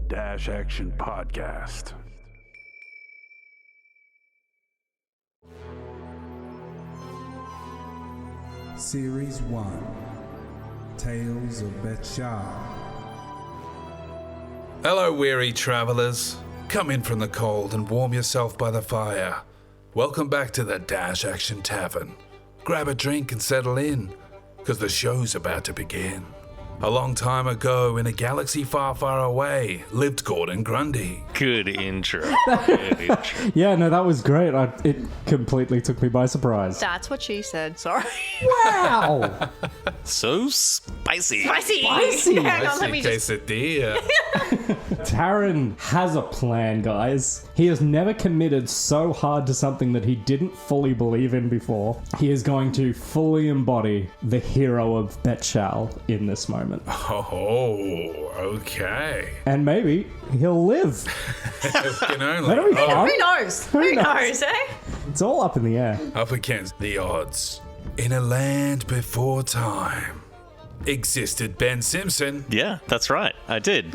Dash Action Podcast. Series 1, Tales of Betshal. Hello, weary travelers. Come in from the cold and warm yourself by the fire. Welcome back to the Dash Action Tavern. Grab a drink and settle in, because the show's about to begin. A long time ago, in a galaxy far, far away, lived Gordon Grundy. Good intro. Good intro. Yeah, no, that was great. It completely took me by surprise. That's what she said. Sorry. Wow! So spicy. Spicy. Spicy. Let me just... Quesadilla. Taran has a plan, guys. He has never committed so hard to something that he didn't fully believe in before. He is going to fully embody the hero of Betshal in this moment. Oh, okay. And maybe he'll live. Can only That'll be fun. Who knows? Who knows, eh? It's all up in the air. Up against the odds. In a land before time existed Ben Simpson. Yeah, that's right. I did.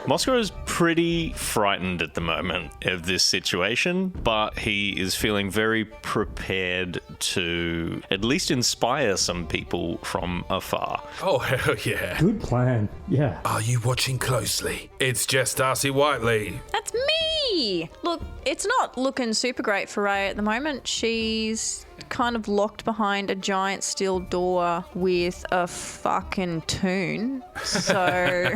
Moscow is pretty frightened at the moment of this situation, but he is feeling very prepared to at least inspire some people from afar. Oh, hell yeah. Good plan. Yeah. Are you watching closely? It's Jess Darcy Whiteley. That's me. Look, it's not looking super great for Ray at the moment. She's kind of locked behind a giant steel door with a fucking tune. So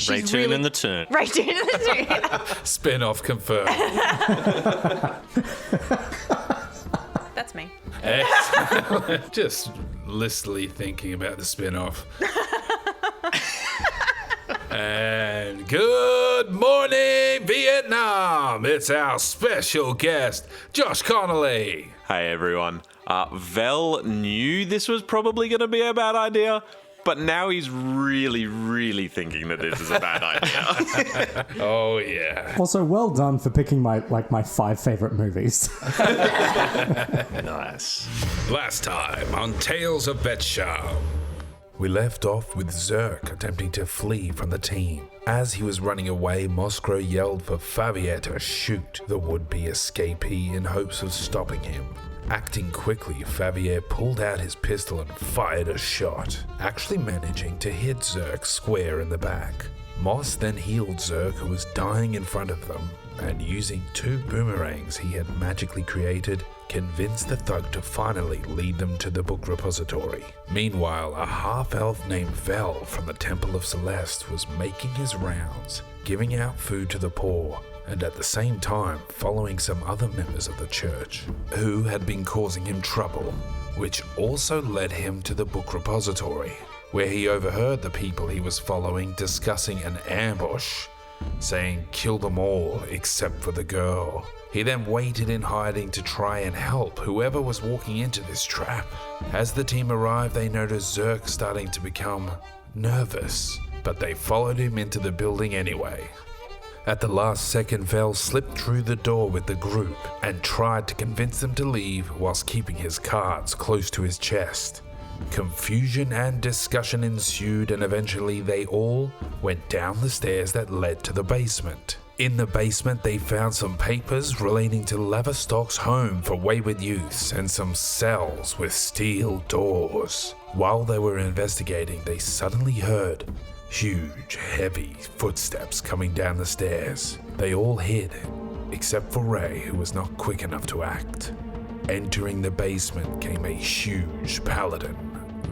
Ray Toon and the Toon. Ray Toon and the Toon. Spin-off confirmed. That's me. Excellent. Just listily thinking about the spin-off. And good morning, Vietnam! It's our special guest, Josh Connolly. Hey everyone. Vel knew this was probably going to be a bad idea, but now he's really thinking that this is a bad idea. Oh, yeah. Also, well done for picking my 5 favorite movies. Nice. Last time on Tales of Betshal, we left off with Zerk attempting to flee from the team. As he was running away, Moskro yelled for Favier to shoot the would-be escapee in hopes of stopping him. Acting quickly, Favier pulled out his pistol and fired a shot, actually managing to hit Zerk square in the back. Moss then healed Zerk, who was dying in front of them, and using 2 boomerangs he had magically created, convinced the thug to finally lead them to the book repository. Meanwhile, a half-elf named Vel from the Temple of Celeste was making his rounds, giving out food to the poor, and at the same time following some other members of the church who had been causing him trouble, which also led him to the book repository, where he overheard the people he was following discussing an ambush, saying kill them all except for the girl. He then waited in hiding to try and help whoever was walking into this trap. As the team arrived, they noticed Zerk starting to become nervous, but they followed him into the building anyway. At the last second, Vel slipped through the door with the group and tried to convince them to leave whilst keeping his cards close to his chest. Confusion and discussion ensued, and eventually they all went down the stairs that led to the basement. In the basement, they found some papers relating to Laverstock's home for wayward youths and some cells with steel doors. While they were investigating, they suddenly heard huge, heavy footsteps coming down the stairs. They all hid, except for Ray, who was not quick enough to act. Entering the basement came a huge paladin.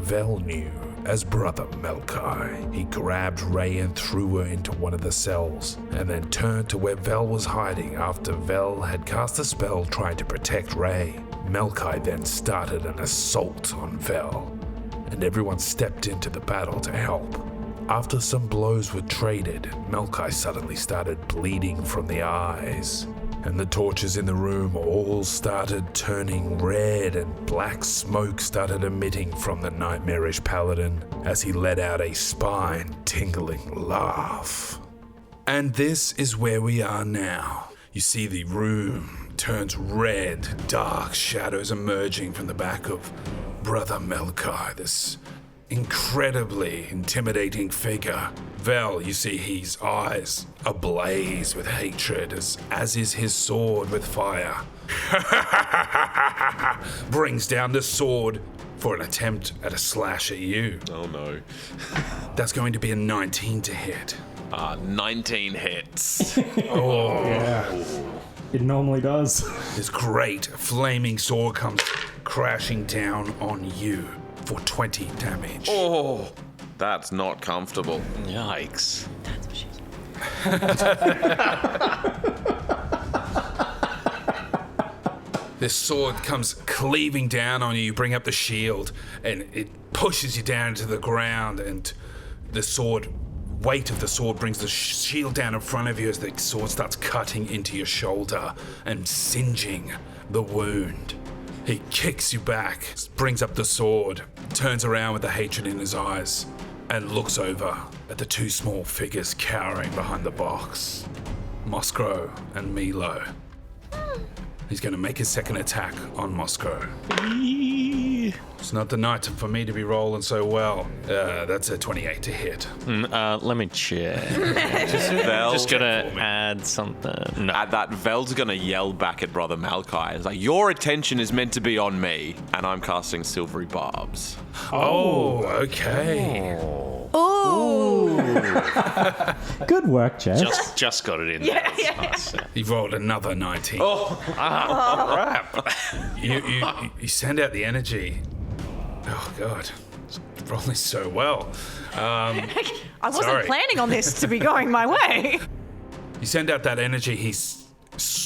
Vel knew as Brother Melkai. He grabbed Ray and threw her into one of the cells, and then turned to where Vel was hiding after Vel had cast a spell trying to protect Ray. Melkai then started an assault on Vel, and everyone stepped into the battle to help. After some blows were traded, Melkai suddenly started bleeding from the eyes, and the torches in the room all started turning red, and black smoke started emitting from the nightmarish paladin as he let out a spine-tingling laugh. And this is where we are now. You see the room turns red, dark shadows emerging from the back of Brother Melkai, this incredibly intimidating figure. Vel, you see his eyes ablaze with hatred, as is his sword with fire. Brings down the sword for an attempt at a slash at you. Oh no. That's going to be a 19 to hit. 19 hits. Yeah. It normally does. This great flaming sword comes crashing down on you for 20 damage. Oh, that's not comfortable. Yikes. That's what she's. This sword comes cleaving down on you. You bring up the shield, and it pushes you down to the ground, and the weight of the sword brings the shield down in front of you as the sword starts cutting into your shoulder and singeing the wound. He kicks you back, brings up the sword, turns around with the hatred in his eyes, and looks over at the two small figures cowering behind the box. Moskro and Milo. He's going to make his second attack on Moskro. It's not the night for me to be rolling so well. That's a 28 to hit. Let me check. Vel, Just gonna add something. No. at that, Vel's gonna yell back at Brother Melkai. It's like, your attention is meant to be on me, and I'm casting Silvery Barbs. Oh, okay. Good work, Jess. Just got it in there. That's nice. He rolled another 19. Crap. You send out the energy. Oh, God. It's rolling so well. I wasn't Sorry. planning on this to be going my way. You send out that energy. He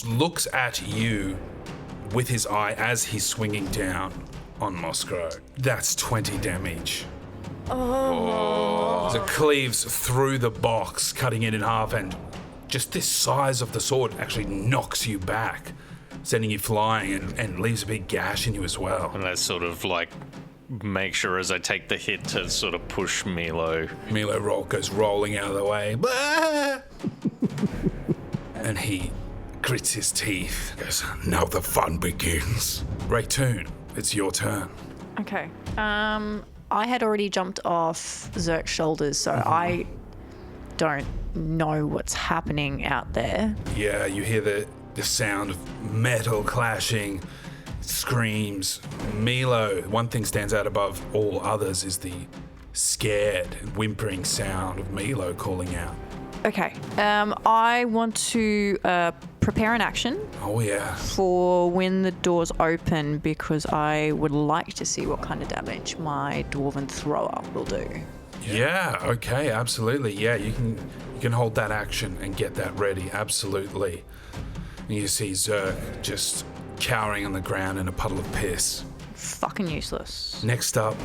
looks at you with his eye as he's swinging down on Moskro. That's 20 damage. As it cleaves through the box, cutting it in half, and just this size of the sword actually knocks you back, sending you flying and leaves a big gash in you as well. And I sort of like make sure as I take the hit to sort of push Milo. Milo goes rolling out of the way. Blah! And he grits his teeth. Goes, now the fun begins. Raytoon, it's your turn. Okay. I had already jumped off Zerk's shoulders, so I don't know what's happening out there. Yeah, you hear the sound of metal clashing, screams. Milo, one thing stands out above all others is the scared and whimpering sound of Milo calling out. Okay. I want to prepare an action Oh, yeah. for when the doors open because I would like to see what kind of damage my dwarven thrower will do. Yeah, okay, absolutely. Yeah, you can hold that action and get that ready, absolutely. And you see Zerk just cowering on the ground in a puddle of piss. Fucking useless. Next up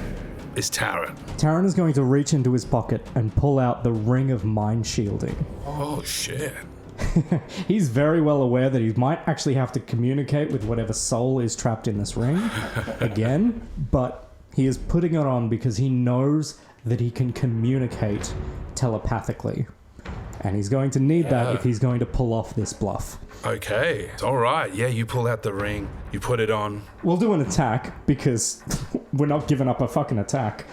is Taran. Taran is going to reach into his pocket and pull out the ring of mind shielding. Oh, shit. He's very well aware that he might actually have to communicate with whatever soul is trapped in this ring again, but he is putting it on because he knows that he can communicate telepathically. And he's going to need that if he's going to pull off this bluff. Okay, all right. Yeah, you pull out the ring, you put it on. We'll do an attack because we're not giving up a fucking attack.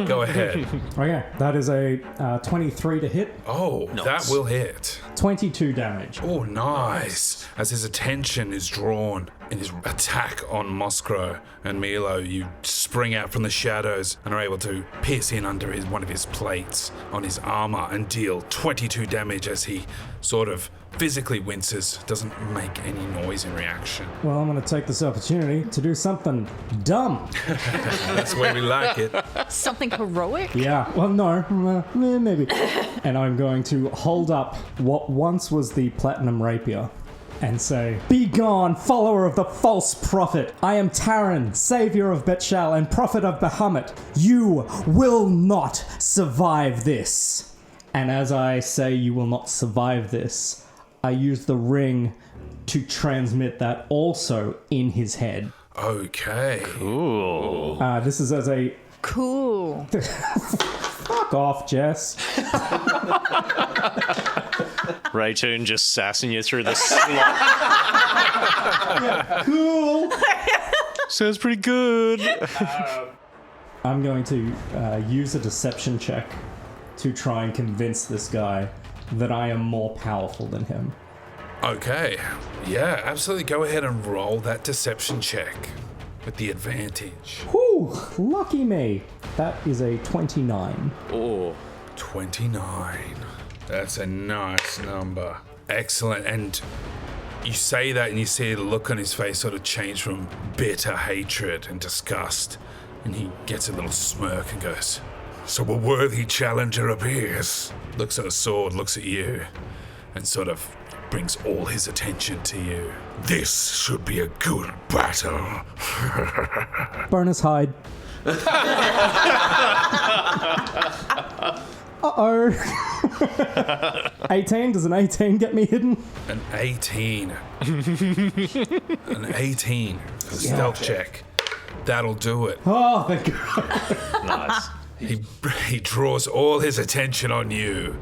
Go ahead. Okay, that is a 23 to hit, Oh, that will hit. 22 damage. Oh, nice. As his attention is drawn in his attack on Moskro and Milo, you spring out from the shadows and are able to pierce in under one of his plates on his armor and deal 22 damage as he sort of physically winces, doesn't make any noise in reaction. Well, I'm going to take this opportunity to do something dumb. That's the way we like it. Something heroic? Yeah, well, no, maybe. And I'm going to hold up what once was the platinum rapier and say, "Be gone, follower of the false prophet. I am Taran, savior of Betshal and prophet of Bahamut. You will not survive this." And as I say you will not survive this, I use the ring to transmit that also in his head. Okay. Ooh. This is as a... Cool. Fuck off, Jess. Raytoon just sassing you through the slot. Cool. Sounds pretty good. I'm going to use a deception check to try and convince this guy that I am more powerful than him. Okay. Yeah, absolutely. Go ahead and roll that deception check with the advantage. Whew, lucky me. That is a 29. Oh. 29. That's a nice number. Excellent. And you say that and you see the look on his face sort of change from bitter hatred and disgust. And he gets a little smirk and goes, "So a worthy challenger appears." Looks at a sword, looks at you, and sort of brings all his attention to you. "This should be a good battle." Bonus hide. Uh-oh. 18? Does an 18 get me hidden? An 18. An 18 for the stealth check. That'll do it. Oh, thank God. Nice. He draws all his attention on you,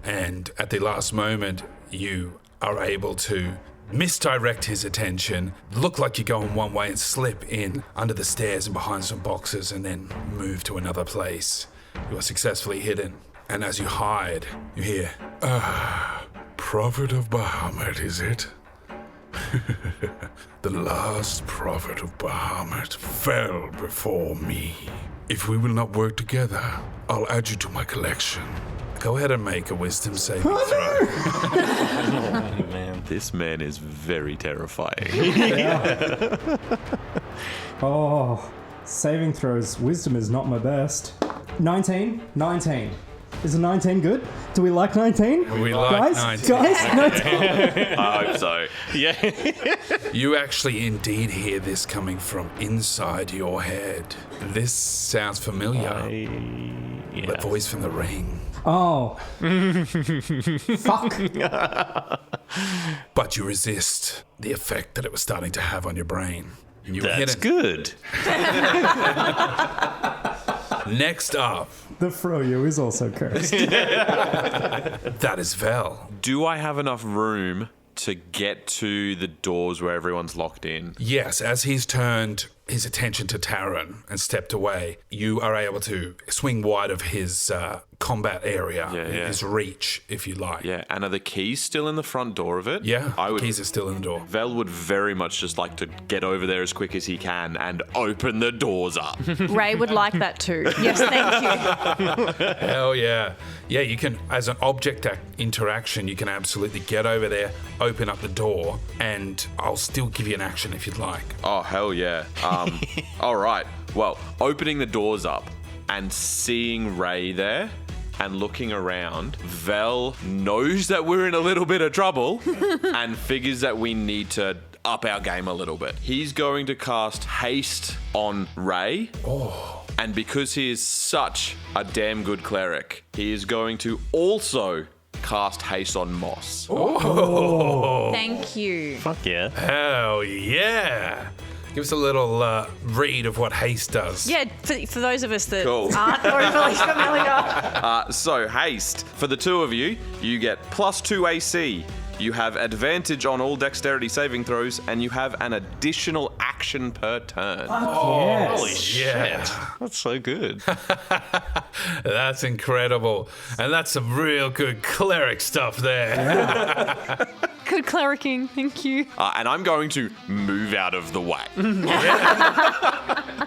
and at the last moment, you are able to misdirect his attention, look like you're going one way and slip in under the stairs and behind some boxes and then move to another place. You are successfully hidden, and as you hide, you hear, "Prophet of Bahamut, is it? The last prophet of Bahamut fell before me. If we will not work together, I'll add you to my collection." Go ahead and make a wisdom saving throw. Oh, man. This man is very terrifying. Oh, saving throws. Wisdom is not my best. 19? 19. Is a 19 good? Do we like 19? We like Guys? 19. Guys? 19? I hope so. Yeah. You actually indeed hear this coming from inside your head. This sounds familiar. The voice from the ring. Oh. Fuck. But you resist the effect that it was starting to have on your brain. And you were That's hidden. good. Next up, The froyo is also cursed. that is Vel. Do I have enough room to get to the doors where everyone's locked in? Yes, as he's turned his attention to Taran and stepped away, you are able to swing wide of his combat area, his reach, if you like. Yeah, and are the keys still in the front door of it? Yeah, I would. keys are still in the door. Vel would very much just like to get over there as quick as he can and open the doors up. Ray would like that too. Yes, thank you. Hell yeah. Yeah, you can, as an object interaction, you can absolutely get over there, open up the door, and I'll still give you an action if you'd like. Oh, hell yeah. All right. Well, opening the doors up and seeing Ray there and looking around, Vel knows that we're in a little bit of trouble and figures that we need to up our game a little bit. He's going to cast haste on Ray. Oh. And because he is such a damn good cleric, he is going to also cast haste on Moss. Thank you. Fuck yeah. Hell yeah. Give us a little read of what haste does. Yeah, for those of us that Cool. aren't overly familiar. So haste. For the two of you, you get +2 AC. You have advantage on all dexterity saving throws, and you have an additional action per turn. Yes. Holy shit. That's so good. That's incredible. And that's some real good cleric stuff there. Good clericking, thank you. And I'm going to move out of the way.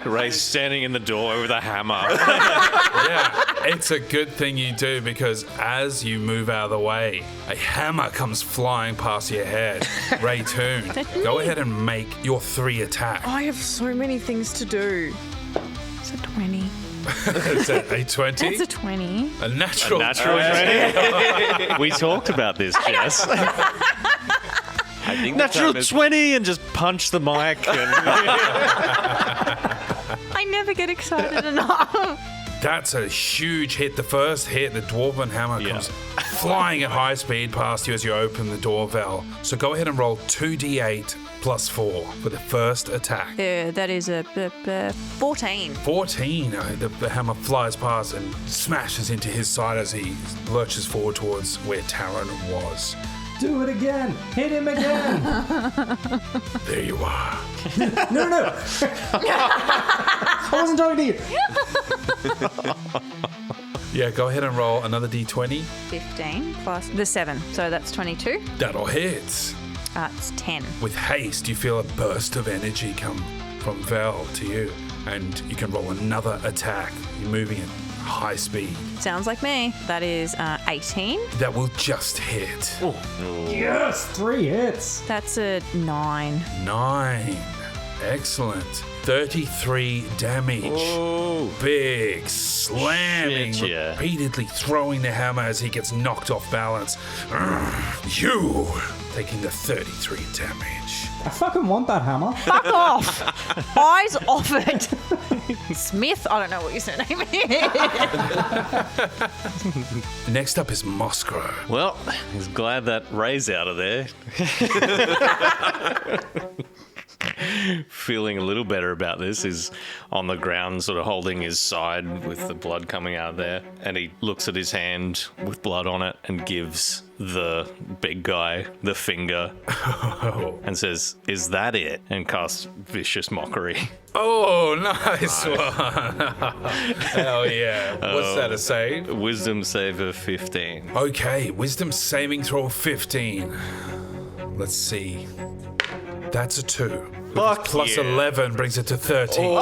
Ray's standing in the door with a hammer. Yeah, it's a good thing you do, because as you move out of the way, a hammer comes flying past your head. Ray Toon, go ahead and make your 3 attacks. I have so many things to do. It's a 20. It's a 20. It's a 20. A natural. Natural 20. We talked about this, Jess. I think Natural 20 and just punch the mic. And I never get excited enough. That's a huge hit. The first hit, the dwarven hammer comes flying at high speed past you as you open the door, Vel. So go ahead and roll 2d8 + 4 for the first attack. That is a 14. 14. The hammer flies past and smashes into his side as he lurches forward towards where Taran was. Do it again. Hit him again. There you are. No. I wasn't talking to you. Yeah, go ahead and roll another d20. 15 plus the 7, so that's 22. That'll hit. It's 10. With haste, you feel a burst of energy come from Vel to you, and you can roll another attack. You're moving at high speed. Sounds like me. That is 18. That will just hit. Yes, 3 hits. That's a 9. 9. Excellent. 33 damage. Oh. Big slamming, Shit, yeah. repeatedly throwing the hammer as he gets knocked off balance. You taking the 33 damage. I fucking want that hammer. Fuck off! Eyes off it! Smith? I don't know what your surname is. Next up is Moskro. Well, he's glad that Ray's out of there. Feeling a little better about this. He's on the ground, sort of holding his side with the blood coming out of there. And he looks at his hand with blood on it and gives the big guy the finger and says, "Is that it?" and casts vicious mockery. Oh, nice one. Hell yeah. What's that a save? Wisdom save of 15. Okay, wisdom saving throw of 15. Let's see. That's a 2. Fuck Plus yeah. 11 brings it to 13. I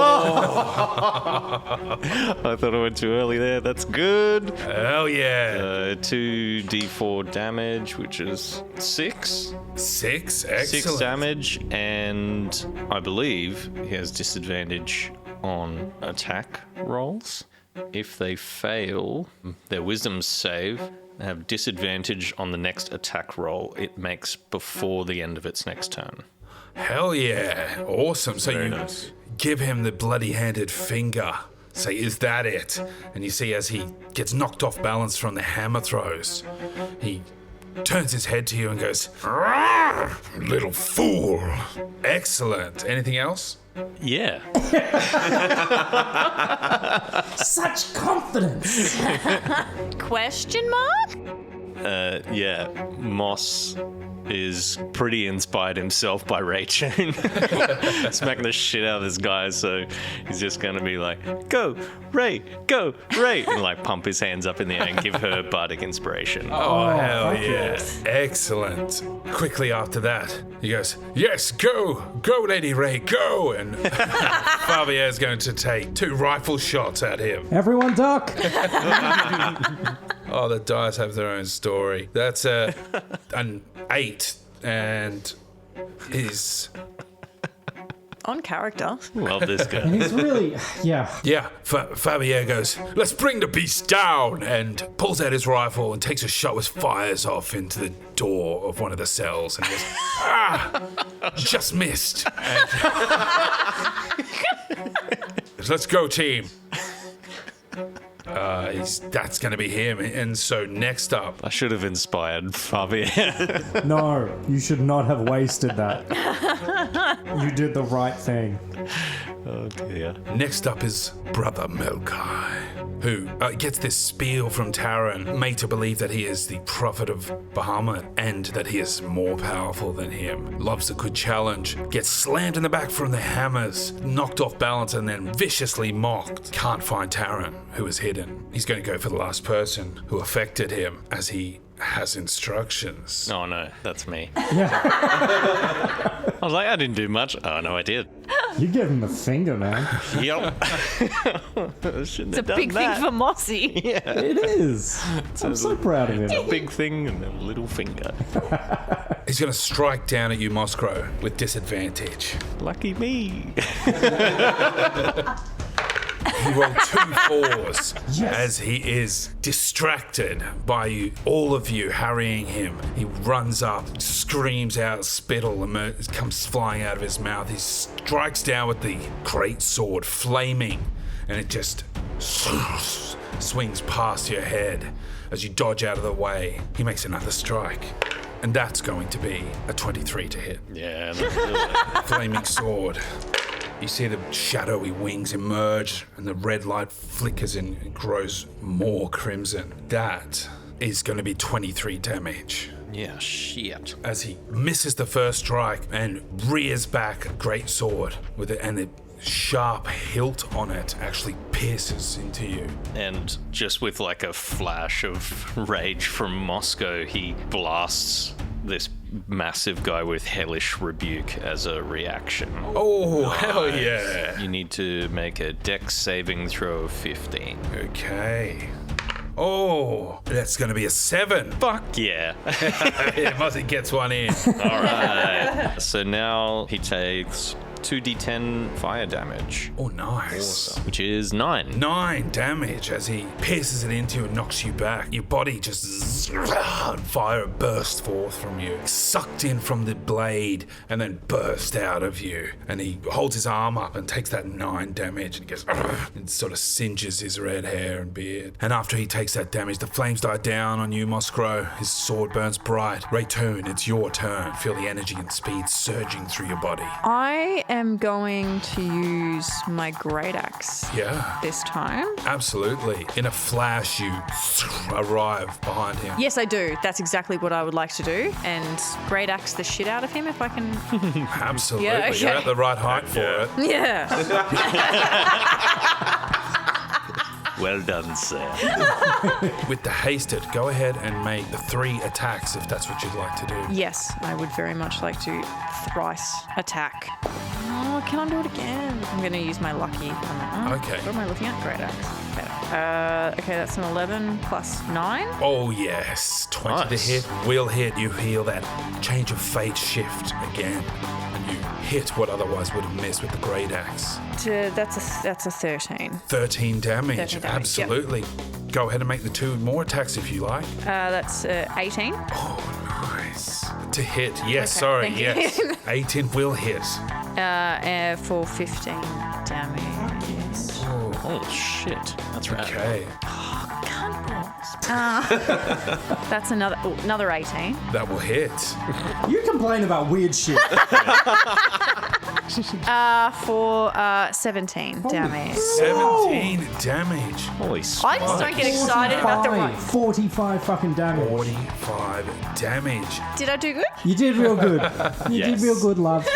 thought I went too early there. That's good. Hell yeah. 2d4 damage, which is 6. 6? Excellent. 6 damage, and I believe he has disadvantage on attack rolls. If they fail their wisdom save, they have disadvantage on the next attack roll it makes before the end of its next turn. Hell yeah. Awesome. So Very you nice. give him the bloody-handed finger. Say, "Is that it?" And you see as he gets knocked off balance from the hammer throws, he turns his head to you and goes, "Arrgh, little fool." Excellent. Anything else? Yeah. Such confidence. Question mark? Yeah. Moss is pretty inspired himself by Raychun. Smacking the shit out of this guy, so he's just going to be like, "Go, Ray, go, Ray," and like pump his hands up in the air and give her bardic inspiration. Oh, hell fuck yeah. Excellent. Quickly after that, he goes, "Yes, go, Lady Ray, go." And Favier's going to take 2 rifle shots at him. Everyone duck. Oh, the dice have their own story. That's an 8, and he's... On character. Love this guy. And he's really, yeah. Yeah, Fabier goes, "Let's bring the beast down," and pulls out his rifle and takes a shot which fires off into the door of one of the cells and goes, just missed. And "Let's go, team." That's going to be him. And so next up, I should have inspired Fabian. No, you should not have wasted that. You did the right thing. Oh dear. Next up is Brother Melkai, who gets this spiel from Taran, made to believe that he is the prophet of Bahamut and that he is more powerful than him. Loves a good challenge, gets slammed in the back from the hammers, knocked off balance and then viciously mocked. Can't find Taran, who is hidden. He's going to go for the last person who affected him, as he has instructions. Oh no, that's me. Yeah. I was like, I didn't do much. Oh no, I did. You gave him the finger, man. Yep. It's a big thing for Mossy. It is. I'm so proud of him. Big thing and a little finger. He's going to strike down at you, Moskro, with disadvantage. Lucky me. He rolled 2 4s as he is distracted by you, all of you harrying him. He runs up, screams out, spittle comes flying out of his mouth. He strikes down with the great sword, flaming, and it just swings past your head as you dodge out of the way. He makes another strike, and that's going to be a 23 to hit. Yeah. That'll do it. Flaming sword. You see the shadowy wings emerge and the red light flickers and grows more crimson. That is going to be 23 damage. Yeah, shit. As he misses the first strike and rears back a great sword with it, and the sharp hilt on it actually pierces into you. And just with like a flash of rage from Moscow, he blasts this massive guy with hellish rebuke as a reaction. Oh, hell yeah. You need to make a dex saving throw of 15. Okay. Oh, that's going to be a 7. Fuck yeah. Muzzy gets one in. All right. So now he takes 2d10 fire damage, Oh, nice. which is 9. 9 damage as he pierces it into you and knocks you back. Your body just fire bursts forth from you, sucked in from the blade and then burst out of you. And he holds his arm up and takes that 9 damage and goes and sort of singes his red hair and beard. And after he takes that damage, the flames die down on you, Moskro. His sword burns bright. Raytoon, it's your turn. Feel the energy and speed surging through your body. I am going to use my great axe Yeah. this time. Absolutely. In a flash, you arrive behind him. Yes, I do. That's exactly what I would like to do. And great axe the shit out of him if I can. Absolutely. Yeah, okay. You're at the right height for it. Yeah. Well done, sir. With the hasted, go ahead and make the 3 attacks if that's what you'd like to do. Yes, I would very much like to thrice attack. Oh, can I do it again? I'm going to use my lucky on that one. Okay. What am I looking at? Great axe. Better. Okay, that's an 11 plus 9. Oh, yes. 20 Nice. to hit. Will hit. You feel that change of fate shift again. And you hit what otherwise would have missed with the great axe. That's a 13. 13 damage. 13 damage, Absolutely. Go ahead and make the 2 more attacks if you like. That's 18. Oh, nice. To hit. Yes, Okay, sorry. thank you. Yes. 18 will hit. For 15 damage. Oh, shit. That's right. Okay. That's another 18. That will hit. You complain about weird shit. For 17 damage. 17 damage. Holy I just don't get excited about the right. 45 fucking damage. 45 damage. Did I do good? You did real good. You Yes. did real good, love.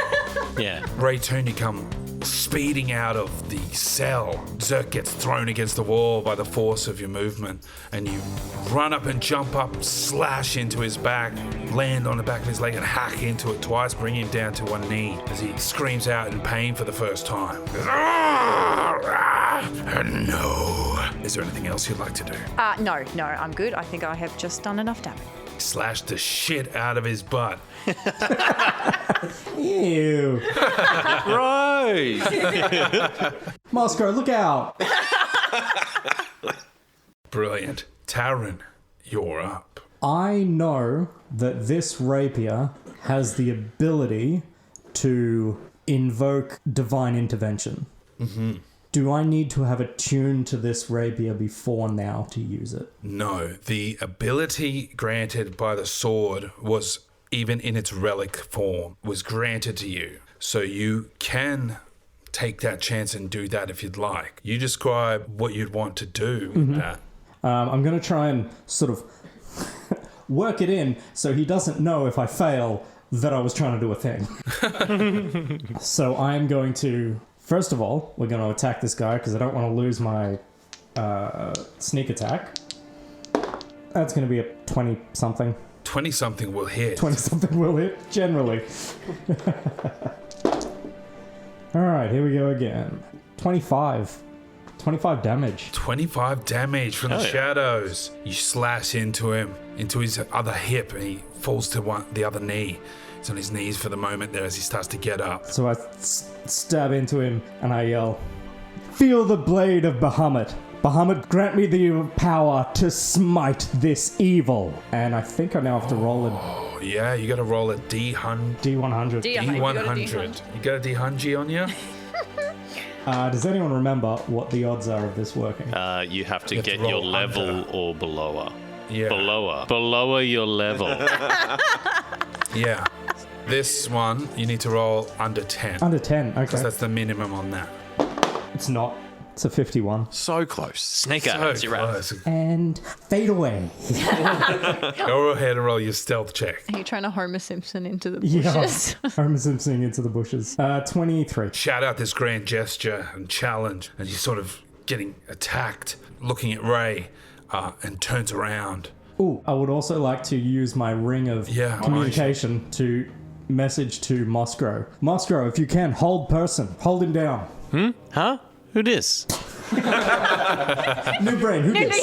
Yeah. Raytoon, you come speeding out of the cell. Zerk gets thrown against the wall by the force of your movement, and you run up and jump up, slash into his back, land on the back of his leg and hack into it twice, bring him down to one knee as he screams out in pain for the first time. No. Is there anything else you'd like to do? No, I'm good. I think I have just done enough damage. Slash the shit out of his butt. Ew. Right. Moscow, look out. Brilliant. Taryn, you're up. I know that this rapier has the ability to invoke divine intervention. Mm-hmm. Do I need to have attuned to this rapier before now to use it? No, the ability granted by the sword was, even in its relic form, was granted to you. So you can take that chance and do that if you'd like. You describe what you'd want to do with that. I'm going to try and sort of work it in so he doesn't know if I fail that I was trying to do a thing. So I'm going to... First of all, we're going to attack this guy because I don't want to lose my sneak attack. That's going to be a 20-something. 20-something will hit. 20-something will hit, generally. Alright, here we go again. 25. 25 damage. 25 damage from the shadows. You slash into him, into his other hip, and he falls to the other knee. He's on his knees for the moment there as he starts to get up. So I stab into him and I yell, "Feel the blade of Bahamut. Bahamut, grant me the power to smite this evil." And I think I now have to roll a Oh, yeah, you got to roll a D100. D100. D100. You got a D100 on you? Does anyone remember what the odds are of this working? You have to You have get to roll your level under. or belower. Yeah. Belower your level. Yeah. This one, you need to roll under 10. Under 10, okay. Because that's the minimum on that. It's not. It's a 51. So close. Snake eyes, you're right. Close. And fade away. Go ahead and roll your stealth check. Are you trying to Homer Simpson into the Yeah. bushes? Homer Simpson into the bushes. 23. Shout out this grand gesture and challenge, and you're sort of getting attacked, looking at Ray, and turns around. Ooh, I would also like to use my ring of communication to message to Moscow. Moscow, if you can, hold person. Hold him down. Huh? Who dis? New brain, who gets?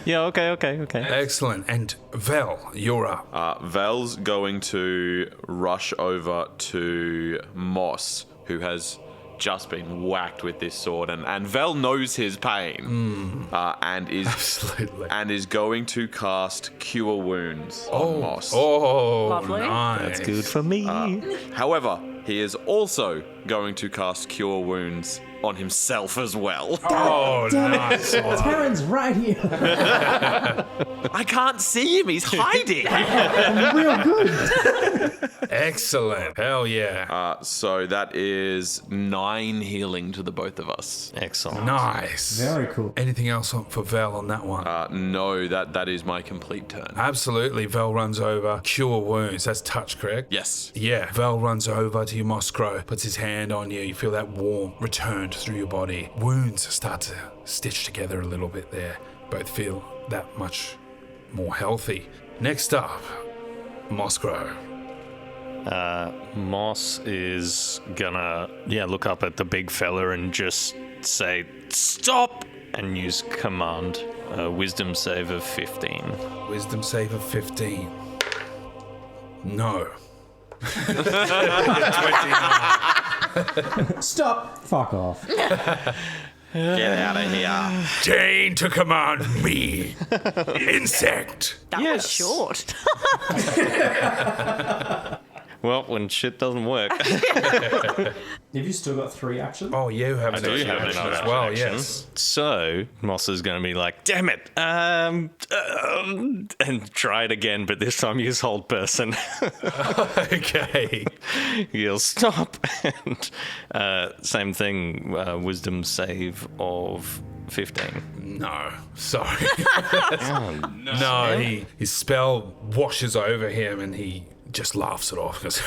Yeah, okay. Excellent. And Vel, you're up. Vel's going to rush over to Moss, who has just been whacked with this sword, and Vel knows his pain, and is Absolutely. and is going to cast Cure Wounds on Moss. Oh, Lovely. nice. That's good for me. However, he is also going to cast Cure Wounds on himself as well. Oh, Damn it. nice. Terran's right here. I can't see him. He's hiding. Real good. Excellent. Hell yeah. So that is 9 healing to the both of us. Excellent. Nice. Very cool. Anything else for Vel on that one? No, that is my complete turn. Absolutely. Vel runs over. Cure wounds. That's touch, correct? Yes. Yeah. Vel runs over to you, Moscow, puts his hand on you. You feel that warmth return through your body. Wounds start to stitch together a little bit there. Both feel that much more healthy. Next up, Moscow. Moss is gonna, look up at the big fella and just say, stop! And use command. Wisdom save of 15. Wisdom save of 15. No. 29. Stop. Fuck off. Get out of here. Deign to command me, insect. That was short. Well, when shit doesn't work. Have you still got 3 actions? Oh, you have an action as well, yes. So Moss is going to be like, damn it, and try it again, but this time use hold person. Okay. He'll stop. And same thing, wisdom save of 15. No, sorry. No, his spell washes over him and he just laughs it off. Goes,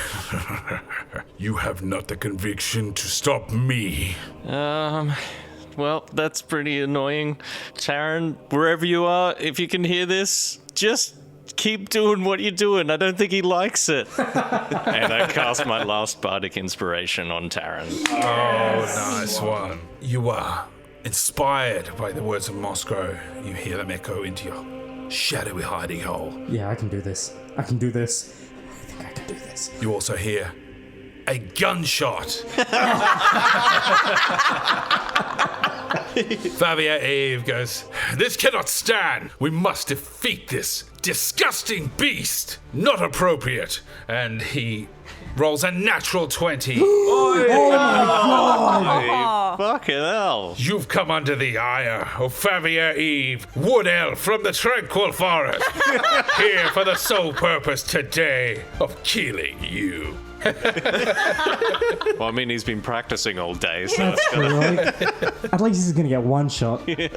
you have not the conviction to stop me. Well, that's pretty annoying. Taran, wherever you are, if you can hear this, just keep doing what you're doing. I don't think he likes it. And I cast my last bardic inspiration on Taran. Oh, nice one. You are inspired by the words of Moscow. You hear them echo into your shadowy hiding hole. Yeah, I can do this. I can do this. I think I can do this. You also hear a gunshot. Fabia Eve goes, this cannot stand. We must defeat this disgusting beast. Not appropriate. And he rolls a natural 20. Fucking hell. You've come under the ire of Fabia Eve, wood elf from the tranquil forest, here for the sole purpose today of killing you. Well, I mean, he's been practicing all day, so it's gonna... Right? At least he's gonna get one shot. He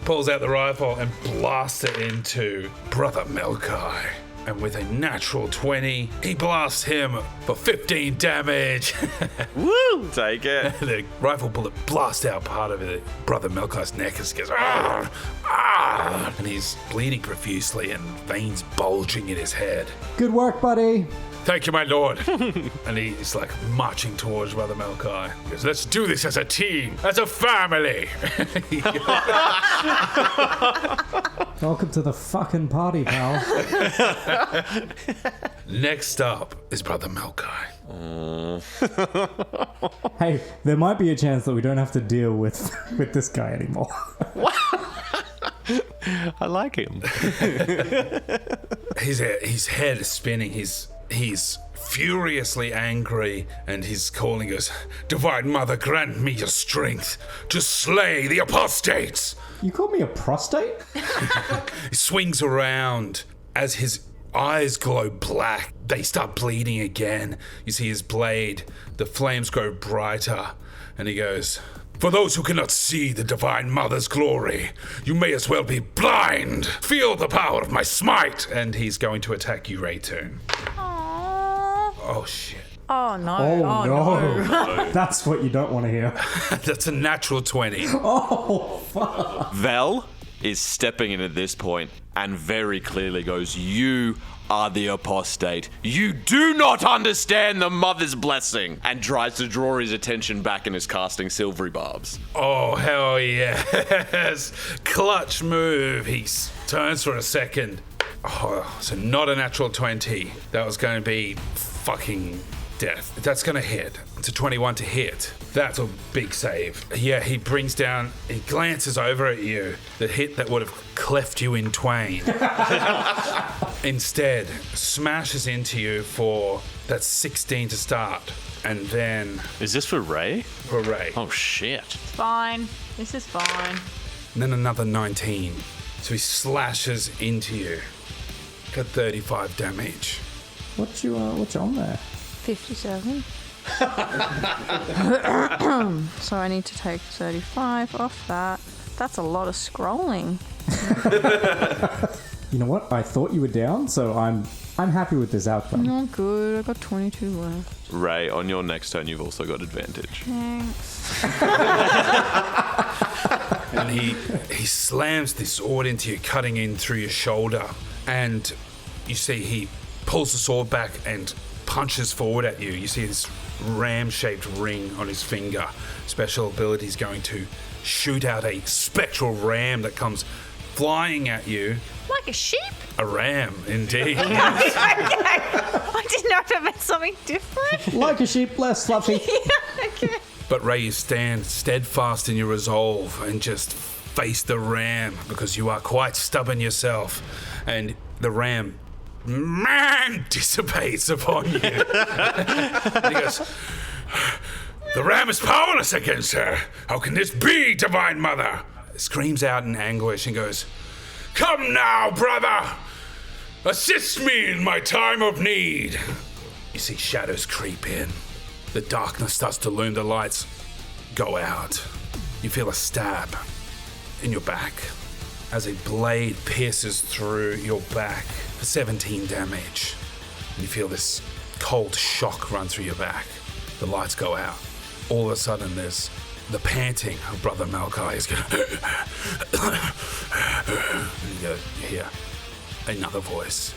pulls out the rifle and blasts it into Brother Melkai. And with a natural 20, he blasts him for 15 damage. Woo! Take it. The rifle bullet blasts out part of it. Brother Melkai's neck is goes, "Arr! Arr!" And he's bleeding profusely and veins bulging in his head. Good work, buddy. Thank you, my lord. And he's like marching towards Brother Melkai. He goes, let's do this as a team, as a family. Welcome to the fucking party, pal. Next up is Brother Melkai. Hey, there might be a chance that we don't have to deal with this guy anymore. I like him. His head is spinning. He's furiously angry, and he's calling us, Divine Mother, grant me your strength to slay the apostates. You called me a prostate? He swings around as his eyes glow black. They start bleeding again. You see his blade, the flames grow brighter, And he goes, "For those who cannot see the Divine Mother's glory, you may as well be blind. Feel the power of my smite." And he's going to attack you, Raytoon. Aww. Oh, shit. Oh no. Oh, no. That's what you don't want to hear. That's a natural 20. Oh, fuck. Vel is stepping in at this point and very clearly goes, "You are the apostate. You do not understand the mother's blessing," and tries to draw his attention back and is casting silvery barbs. Oh, hell yes. Clutch move. He turns for a second. Oh, so not a natural 20. That was going to be fucking death. That's going to hit. It's a 21 to hit. That's a big save. Yeah, he glances over at you. The hit that would have cleft you in twain. Instead, smashes into you for that 16 to start. And then Is this for Ray? for Ray. Oh, shit. Fine. This is fine. And then another 19. So he slashes into you. Got 35 damage. What you on there? 57. So I need to take 35 off that. That's a lot of scrolling. You know what? I thought you were down, so I'm happy with this outcome. Not good. I got 22 left. Ray, on your next turn, you've also got advantage. Thanks. And he slams this sword into you, cutting in through your shoulder. And you see he pulls the sword back and punches forward at you. You see this ram-shaped ring on his finger. Special ability is going to shoot out a spectral ram that comes flying at you. Like a sheep? A ram, indeed. Okay. I didn't know if it meant something different. Like a sheep, less fluffy. Okay. But Ray, you stand steadfast in your resolve and just face the ram because you are quite stubborn yourself. And the ram dissipates upon you. And he goes, "The ram is powerless against her. How can this be, Divine Mother?" Screams out in anguish and goes, "Come now, brother! Assist me in my time of need." You see shadows creep in. The darkness starts to loom. The lights go out. You feel a stab in your back as a blade pierces through your back for 17 damage. And you feel this cold shock run through your back. The lights go out. All of a sudden, there's the panting of Brother Melkai is going and you hear another voice.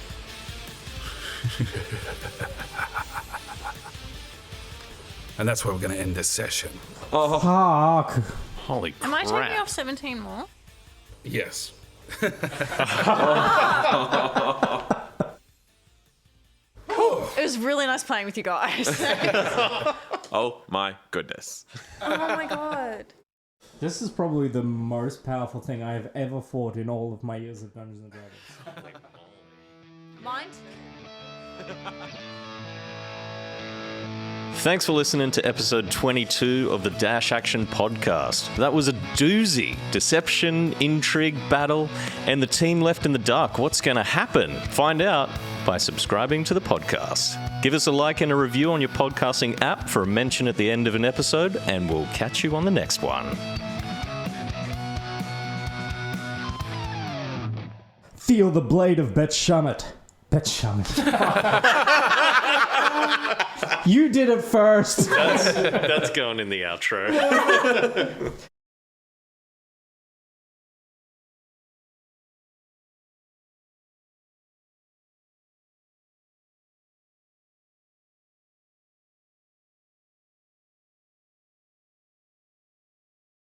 And that's where we're going to end this session. Fuck. Holy Am I crap. taking off 17 more? Yes. It was really nice playing with you guys. Oh my goodness. Oh my god. This is probably the most powerful thing I have ever fought in all of my years of Dungeons and Dragons. Mind? Thanks for listening to episode 22 of the Dash Action Podcast. That was a doozy. Deception, intrigue, battle, and the team left in the dark. What's going to happen? Find out by subscribing to the podcast. Give us a like and a review on your podcasting app for a mention at the end of an episode, and we'll catch you on the next one. Feel the blade of Betshamit. You did it first. That's going in the outro.